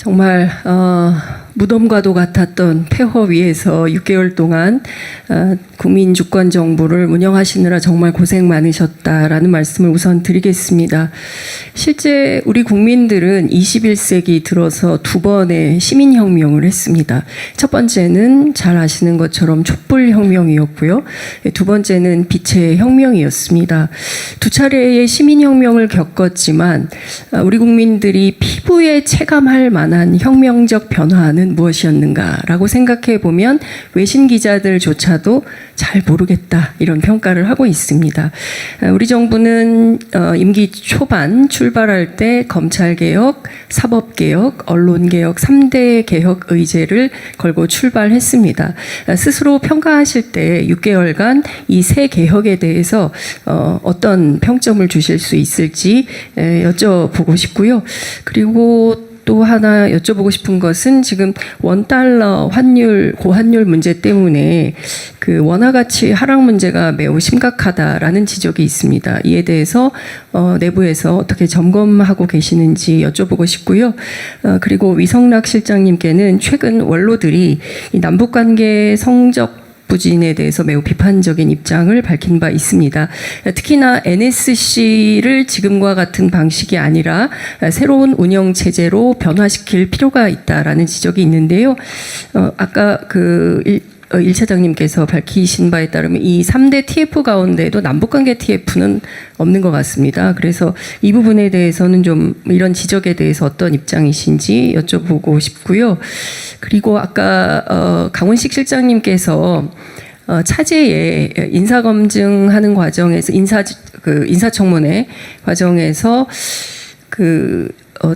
정말 무덤과도 같았던 폐허 위에서 6개월 동안 국민 주권 정부를 운영하시느라 정말 고생 많으셨다라는 말씀을 우선 드리겠습니다. 실제 우리 국민들은 21세기 들어서 두 번의 시민혁명을 했습니다. 첫 번째는 잘 아시는 것처럼 촛불혁명이었고요. 두 번째는 빛의 혁명이었습니다. 두 차례의 시민혁명을 겪었지만 우리 국민들이 피부에 체감할 만한 혁명적 변화는 무엇이었는가라고 생각해 보면 외신 기자들조차도 잘 모르겠다 이런 평가를 하고 있습니다. 우리 정부는 임기 초반 출발할 때 검찰개혁, 사법개혁, 언론개혁 3대 개혁 의제를 걸고 출발했습니다. 스스로 평가하실 때 6개월간 이 세 개혁에 대해서 어떤 평점을 주실 수 있을지 여쭤보고 싶고요. 그리고 또 하나 여쭤보고 싶은 것은 지금 원달러 환율, 고환율 문제 때문에 그 원화 가치 하락 문제가 매우 심각하다라는 지적이 있습니다. 이에 대해서 내부에서 어떻게 점검하고 계시는지 여쭤보고 싶고요. 그리고 위성락 실장님께는 최근 원로들이 이 남북관계 성적 부진에 대해서 매우 비판적인 입장을 밝힌 바 있습니다. 특히나 NSC를 지금과 같은 방식이 아니라 새로운 운영 체제로 변화시킬 필요가 있다라는 지적이 있는데요. 아까 일 차장님께서 밝히신 바에 따르면 이 3대 TF 가운데도 남북관계 TF는 없는 것 같습니다. 그래서 이 부분에 대해서는 좀 이런 지적에 대해서 어떤 입장이신지 여쭤보고 싶고요. 그리고 아까 강훈식 실장님께서 차제에 인사검증하는 과정에서 인사청문회 과정에서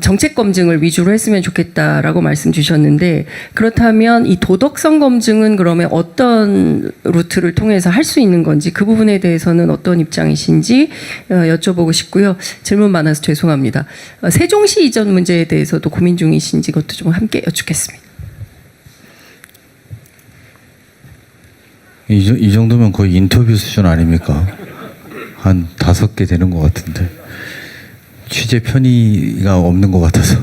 정책 검증을 위주로 했으면 좋겠다라고 말씀 주셨는데, 그렇다면 이 도덕성 검증은 그러면 어떤 루트를 통해서 할 수 있는 건지, 그 부분에 대해서는 어떤 입장이신지 여쭤보고 싶고요. 질문 많아서 죄송합니다. 세종시 이전 문제에 대해서도 고민 중이신지 그것도 좀 함께 여쭙겠습니다. 이 정도면 거의 인터뷰 수준 아닙니까? 한 5개 되는 것 같은데. 취재 편의가 없는 것 같아서.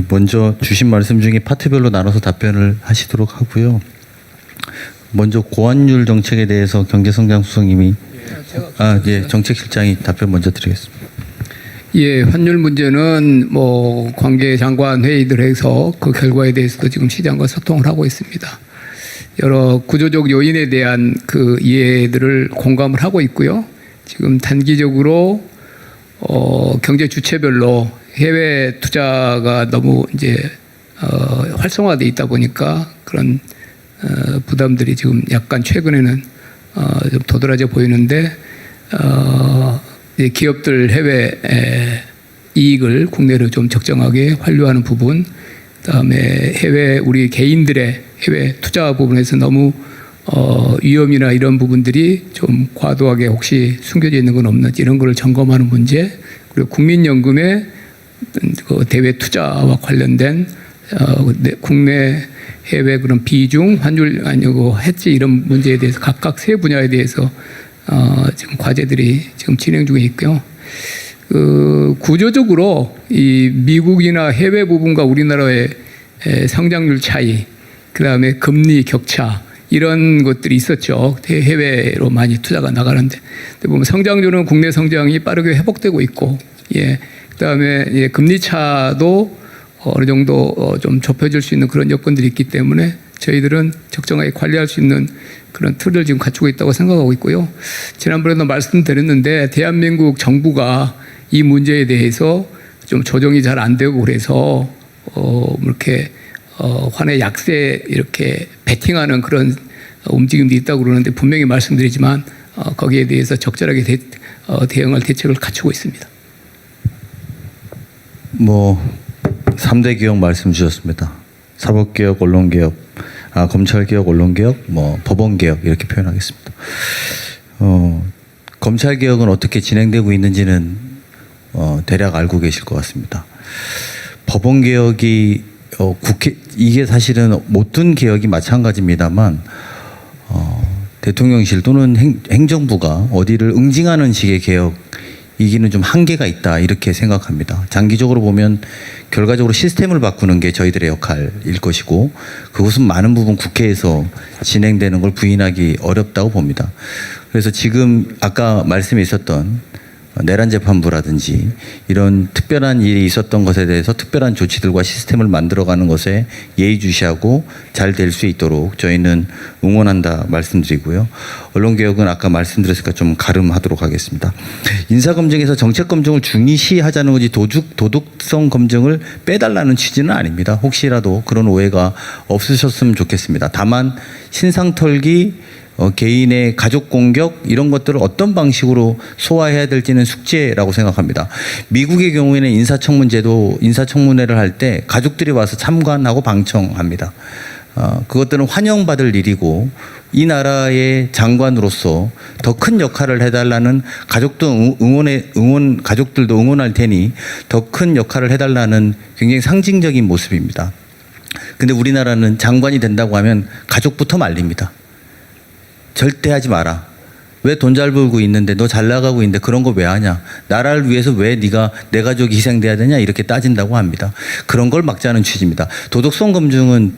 먼저 주신 말씀 중에 파트별로 나눠서 답변을 하시도록 하고요. 먼저 고환율 정책에 대해서 경제성장수석님이 정책실장이 답변 먼저 드리겠습니다. 예, 환율 문제는 뭐 관계장관 회의들 해서 그 결과에 대해서도 지금 시장과 소통을 하고 있습니다. 여러 구조적 요인에 대한 그 이해들을 공감을 하고 있고요. 지금 단기적으로 경제 주체별로 해외 투자가 너무 이제 활성화돼 있다 보니까 그런 부담들이 지금 약간 최근에는 좀 도드라져 보이는데 기업들 해외 이익을 국내로 좀 적정하게 환류하는 부분, 그다음에 해외 우리 개인들의 해외 투자 부분에서 너무 위험이나 이런 부분들이 좀 과도하게 혹시 숨겨져 있는 건 없는지 이런 거를 점검하는 문제, 그리고 국민연금의 그 대외 투자와 관련된 국내 해외 그런 비중 환율 아니고 해지 이런 문제에 대해서 각각 세 분야에 대해서 지금 과제들이 지금 진행 중에 있고요. 구조적으로 이 미국이나 해외 부분과 우리나라의 성장률 차이, 그 다음에 금리 격차 이런 것들이 있었죠. 해외로 많이 투자가 나가는데, 보면 성장률은 국내 성장이 빠르게 회복되고 있고, 그 다음에 금리 차도 어느 정도 좀 좁혀질 수 있는 그런 여건들이 있기 때문에 저희들은 적정하게 관리할 수 있는 그런 틀을 지금 갖추고 있다고 생각하고 있고요. 지난번에도 말씀드렸는데 대한민국 정부가 이 문제에 대해서 좀 조정이 잘 안 되고 그래서 이렇게 환의 약세 이렇게 베팅하는 그런 움직임도 있다고 그러는데 분명히 말씀드리지만 거기에 대해서 적절하게 대응할 대책을 갖추고 있습니다. 3대 개혁 말씀 주셨습니다. 사법개혁, 언론개혁, 검찰개혁, 언론개혁, 법원개혁 이렇게 표현하겠습니다. 검찰개혁은 어떻게 진행되고 있는지는 대략 알고 계실 것 같습니다. 법원개혁이 이게 사실은 모든 개혁이 마찬가지입니다만 대통령실 또는 행정부가 어디를 응징하는 식의 개혁 이기는 좀 한계가 있다 이렇게 생각합니다. 장기적으로 보면 결과적으로 시스템을 바꾸는 게 저희들의 역할일 것이고 그것은 많은 부분 국회에서 진행되는 걸 부인하기 어렵다고 봅니다. 그래서 지금 아까 말씀에 있었던 내란 재판부라든지 이런 특별한 일이 있었던 것에 대해서 특별한 조치들과 시스템을 만들어가는 것에 예의주시하고 잘 될 수 있도록 저희는 응원한다 말씀드리고요. 언론개혁은 아까 말씀드렸으니까 좀 가름하도록 하겠습니다. 인사검증에서 정책검증을 중시하자는 거지 도덕성 검증을 빼달라는 취지는 아닙니다. 혹시라도 그런 오해가 없으셨으면 좋겠습니다. 다만 신상털기 개인의 가족 공격 이런 것들을 어떤 방식으로 소화해야 될지는 숙제라고 생각합니다. 미국의 경우에는 인사청문회를 할 때 가족들이 와서 참관하고 방청합니다. 그것들은 환영받을 일이고 이 나라의 장관으로서 더 큰 역할을 해달라는 가족들도 응원할 테니 더 큰 역할을 해달라는 굉장히 상징적인 모습입니다. 근데 우리나라는 장관이 된다고 하면 가족부터 말립니다. 절대 하지 마라. 왜 돈 잘 벌고 있는데 너 잘 나가고 있는데 그런 거 왜 하냐. 나라를 위해서 왜 네가 내 가족이 희생돼야 되냐 이렇게 따진다고 합니다. 그런 걸 막자는 취지입니다. 도덕성 검증은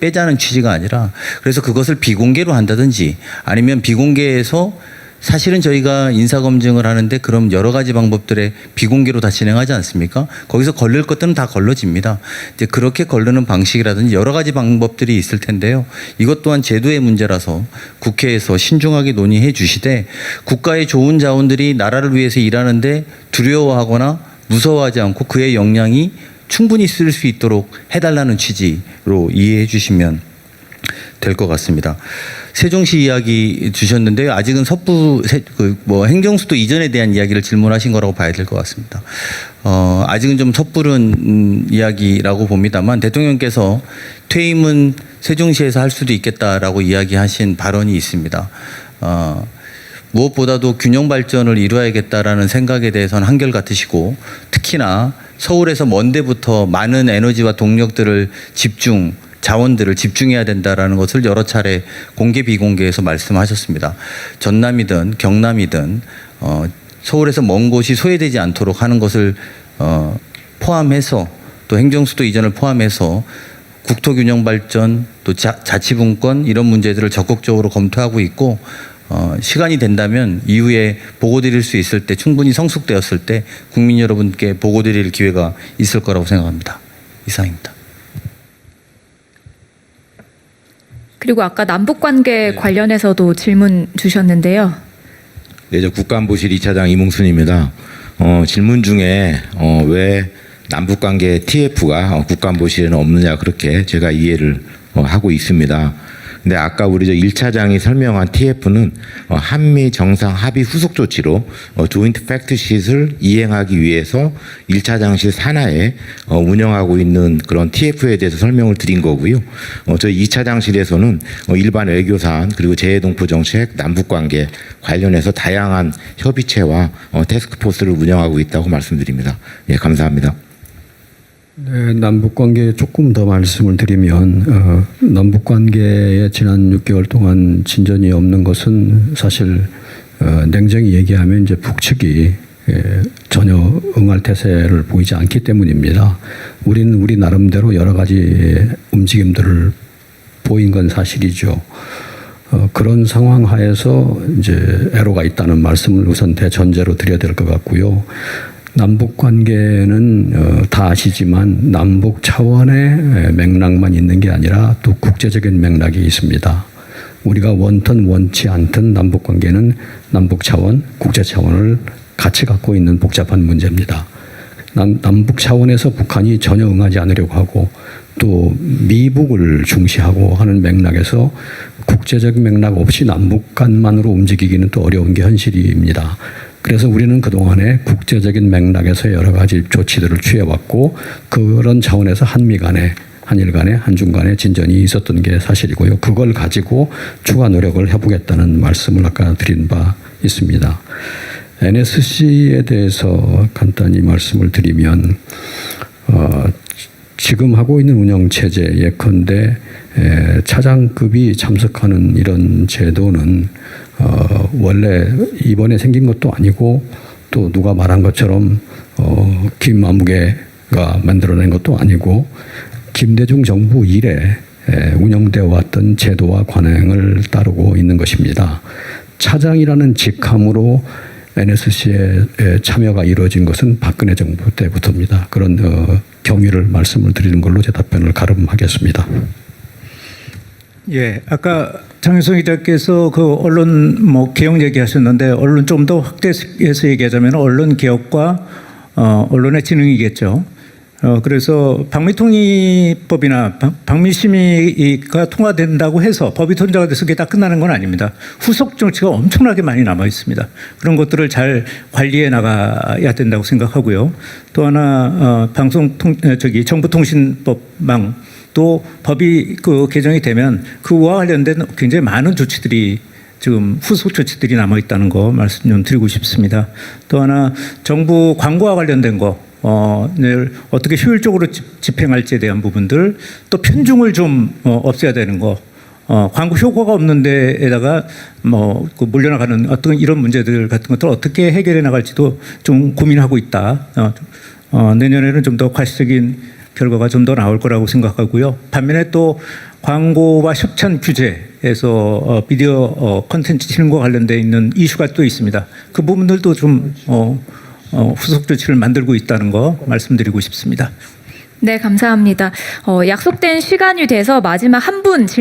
빼자는 취지가 아니라 그래서 그것을 비공개로 한다든지 아니면 비공개에서 사실은 저희가 인사검증을 하는데 그럼 여러 가지 방법들에 비공개로 다 진행하지 않습니까? 거기서 걸릴 것들은 다 걸러집니다. 이제 그렇게 걸르는 방식이라든지 여러 가지 방법들이 있을 텐데요. 이것 또한 제도의 문제라서 국회에서 신중하게 논의해 주시되 국가의 좋은 자원들이 나라를 위해서 일하는데 두려워하거나 무서워하지 않고 그의 역량이 충분히 쓸 수 있도록 해달라는 취지로 이해해 주시면 될 것 같습니다. 세종시 이야기 주셨는데요. 아직은 행정수도 이전에 대한 이야기를 질문하신 거라고 봐야 될 것 같습니다. 아직은 좀 섣부른 이야기라고 봅니다만 대통령께서 퇴임은 세종시에서 할 수도 있겠다라고 이야기하신 발언이 있습니다. 무엇보다도 균형 발전을 이루어야겠다라는 생각에 대해서는 한결같으시고 특히나 서울에서 먼 데부터 많은 에너지와 동력들을 자원들을 집중해야 된다라는 것을 여러 차례 공개 비공개에서 말씀하셨습니다. 전남이든 경남이든 서울에서 먼 곳이 소외되지 않도록 하는 것을 포함해서 또 행정수도 이전을 포함해서 국토균형 발전 또 자치분권 이런 문제들을 적극적으로 검토하고 있고 시간이 된다면 이후에 보고 드릴 수 있을 때 충분히 성숙되었을 때 국민 여러분께 보고 드릴 기회가 있을 거라고 생각합니다. 이상입니다. 그리고 아까 남북관계 관련해서도 질문 주셨는데요. 네, 저 국가안보실 2차장 이몽순입니다. 질문 중에 왜 남북관계 TF가 국가안보실에는 없느냐 그렇게 제가 이해를 하고 있습니다. 근데 아까 우리 저 1차장이 설명한 TF는 한미 정상 합의 후속 조치로 조인트 팩트시트를 이행하기 위해서 1차장실 산하에 운영하고 있는 그런 TF에 대해서 설명을 드린 거고요. 저희 2차장실에서는 일반 외교사안 그리고 재해동포 정책, 남북관계 관련해서 다양한 협의체와 태스크포스를 운영하고 있다고 말씀드립니다. 예, 감사합니다. 네, 남북관계에 조금 더 말씀을 드리면 남북관계에 지난 6개월 동안 진전이 없는 것은 사실 냉정히 얘기하면 이제 북측이 전혀 응할 태세를 보이지 않기 때문입니다. 우리는 우리 나름대로 여러 가지 움직임들을 보인 건 사실이죠. 그런 상황 하에서 이제 애로가 있다는 말씀을 우선 대전제로 드려야 될 것 같고요. 남북 관계는 다 아시지만 남북 차원의 맥락만 있는 게 아니라 또 국제적인 맥락이 있습니다. 우리가 원든 원치 않든 남북 관계는 남북 차원, 국제 차원을 같이 갖고 있는 복잡한 문제입니다. 남북 차원에서 북한이 전혀 응하지 않으려고 하고 또 미북을 중시하고 하는 맥락에서 국제적인 맥락 없이 남북 간만으로 움직이기는 또 어려운 게 현실입니다. 그래서 우리는 그동안에 국제적인 맥락에서 여러 가지 조치들을 취해왔고 그런 차원에서 한미 간에 한일 간에 한중 간에 진전이 있었던 게 사실이고요. 그걸 가지고 추가 노력을 해보겠다는 말씀을 아까 드린 바 있습니다. NSC에 대해서 간단히 말씀을 드리면 지금 하고 있는 운영체제 예컨대 차장급이 참석하는 이런 제도는 원래 이번에 생긴 것도 아니고 또 누가 말한 것처럼 김아무개가 만들어낸 것도 아니고 김대중 정부 이래 운영되어 왔던 제도와 관행을 따르고 있는 것입니다. 차장이라는 직함으로 NSC에 참여가 이루어진 것은 박근혜 정부 때부터입니다. 그런 경위를 말씀을 드리는 걸로 제 답변을 가름하겠습니다. 예, 아까 장윤성 기자께서 그 언론 개혁 얘기하셨는데 언론 좀 더 확대해서 얘기하자면 언론 개혁과 언론의 진흥이겠죠. 그래서 방미통일법이나 방미심의가 통과된다고 해서 법이 통과가 돼서 그게 다 끝나는 건 아닙니다. 후속 정치가 엄청나게 많이 남아 있습니다. 그런 것들을 잘 관리해 나가야 된다고 생각하고요. 또 하나 정보통신법망 또 법이 그 개정이 되면 그와 관련된 굉장히 많은 조치들이 지금 후속 조치들이 남아 있다는 거 말씀 좀 드리고 싶습니다. 또 하나 정부 광고와 관련된 거 어떻게 효율적으로 집행할지에 대한 부분들 또 편중을 좀 없애야 되는 거 광고 효과가 없는 데에다가 그 몰려나가는 어떤 이런 문제들 같은 것들 어떻게 해결해 나갈지도 좀 고민하고 있다. 내년에는 좀 더 과시적인 결과가 좀 더 나올 거라고 생각하고요. 반면에 또 광고와 협찬 규제에서 미디어 콘텐츠 진흥과 관련돼 있는 이슈가 또 있습니다. 그 부분들도 좀 후속 조치를 만들고 있다는 거 말씀드리고 싶습니다. 네, 감사합니다. 약속된 시간이 돼서 마지막 한 분